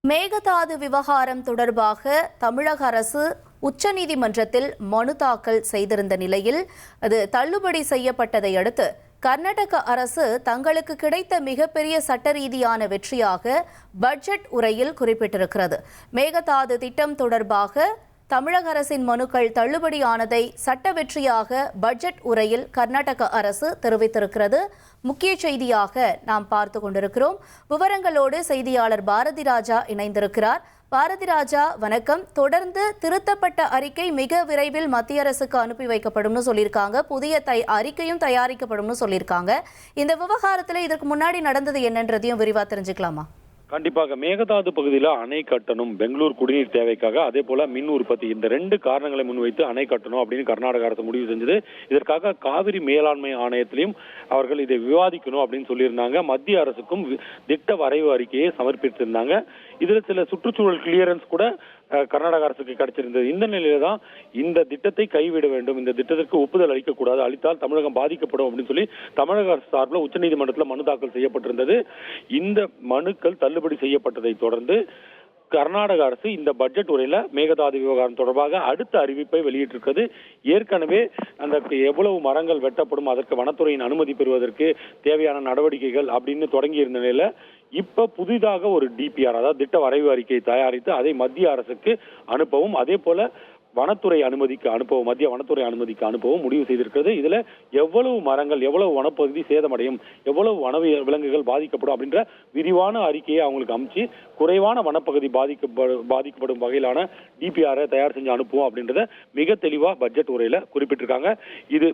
மேகதாது விவகாரம் தொடர்பாக தமிழக அரசு உச்சநீதிமன்றத்தில் மனு தாக்கல் செய்திருந்த நிலையில் அது தள்ளுபடி செய்யப்பட்டதை அடுத்து கர்நாடக அரசு தங்களுக்கு கிடைத்த மிகப்பெரிய சட்ட ரீதியான வெற்றியாக பட்ஜெட் உரையில் குறிப்பிட்டிருக்கிறது. மேகதாது திட்டம் தொடர்பாக தமிழக அரசின் மனுக்கள் தள்ளுபடியானதை சட்ட வெற்றியாக பட்ஜெட் உரையில் கர்நாடக அரசு தெரிவித்திருக்கிறது. முக்கிய செய்தியாக நாம் பார்த்து கொண்டிருக்கிறோம். விவரங்களோடு செய்தியாளர் பாரதி ராஜா இணைந்திருக்கிறார். பாரதி ராஜா, வணக்கம். தொடர்ந்து திருத்தப்பட்ட அறிக்கை மிக விரைவில் மத்திய அரசுக்கு அனுப்பி வைக்கப்படும் சொல்லியிருக்காங்க. புதிய அறிக்கையும் தயாரிக்கப்படும் சொல்லியிருக்காங்க. இந்த விவகாரத்தில் இதற்கு முன்னாடி நடந்தது என்னன்றதையும் விரிவா தெரிஞ்சுக்கலாமா? கண்டிப்பாக மேகதாது பகுதியில் அணை கட்டணும், பெங்களூர் குடிநீர் தேவைக்காக, அதே போல மின் உற்பத்தி, இந்த ரெண்டு காரணங்களை முன்வைத்து அணை கட்டணும் அப்படின்னு கர்நாடக அரசு முடிவு செஞ்சது. இதற்காக காவிரி மேலாண்மை ஆணையத்திலையும் அவர்கள் இதை விவாதிக்கணும் அப்படின்னு சொல்லியிருந்தாங்க. மத்திய அரசுக்கும் திட்ட வரைவு அறிக்கையை சமர்ப்பித்திருந்தாங்க. இதுல சில சுற்றுச்சூழல் கிளியரன்ஸ் கூட கர்நாடக அரசுக்கு கிடைச்சிருந்தது. இந்த நிலையில தான் இந்த திட்டத்தை கைவிட வேண்டும், இந்த திட்டத்திற்கு ஒப்புதல் அளிக்கக்கூடாது, அளித்தால் தமிழகம் பாதிக்கப்படும் அப்படின்னு சொல்லி தமிழக அரசு சார்பில் உச்சநீதிமன்றத்தில் மனு தாக்கல் செய்யப்பட்டிருந்தது. இந்த மனுக்கள் தள்ளுபடி செய்யப்பட்டதை தொடர்ந்து கர்நாடக அரசு இந்த பட்ஜெட் உரையில மேகதாது விவகாரம் தொடர்பாக அடுத்த அறிவிப்பை வெளியிட்டிருக்கிறது. ஏற்கனவே அந்த எவ்வளவு மரங்கள் வெட்டப்படும், அதற்கு வனத்துறையின் அனுமதி பெறுவதற்கு தேவையான நடவடிக்கைகள் அப்படின்னு தொடங்கி இருந்த நிலையில இப்ப புதிதாக ஒரு டிபிஆர், அதாவது திட்ட வரைவு அறிக்கையை தயாரித்து அதை மத்திய அரசுக்கு அனுப்பவும், அதே போல வனத்துறை அனுமதிக்கு அனுப்பவும், மத்திய வனத்துறை அனுமதிக்கு அனுப்பவும் முடிவு செய்திருக்கிறது. இதுல எவ்வளவு மரங்கள், எவ்வளவு வனப்பகுதி சேதமடையும், எவ்வளவு வன விலங்குகள் பாதிக்கப்படும் அப்படின்ற விரிவான அறிக்கையை அவங்களுக்கு அமைச்சு குறைவான வனப்பகுதி பாதிக்கப்படும் வகையிலான டிபிஆரை தயார் செஞ்சு அனுப்புவோம் அப்படின்றத மிக தெளிவா பட்ஜெட் உரையில குறிப்பிட்டிருக்காங்க. இது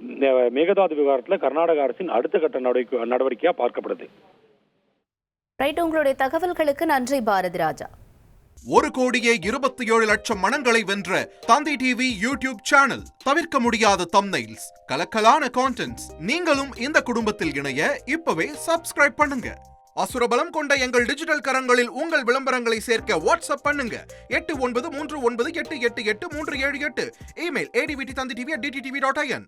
மேகதாது விவகாரத்துல கர்நாடக அரசின் அடுத்த கட்ட நடவடிக்கையா பார்க்கப்படுது. ரைட், உங்களுடைய தகவல்களுக்கு நன்றி பாரதி ராஜா. 1,27,00,000 மனங்களை வென்ற தந்தி டிவி யூடியூப் சேனல். தவிர்க்க முடியாத தம்ப்நெயில்ஸ், கலக்கலான கான்டென்ட்ஸ். நீங்களும் இந்த குடும்பத்தில் இணைய இப்பவே சப்ஸ்கிரைப் பண்ணுங்க. அசுரபலம் கொண்ட எங்கள் டிஜிட்டல் கரங்களில் உங்கள் விளம்பரங்களை சேர்க்க வாட்ஸ்அப் பண்ணுங்க. 8939888838. Email advtthanditv@dttv.in.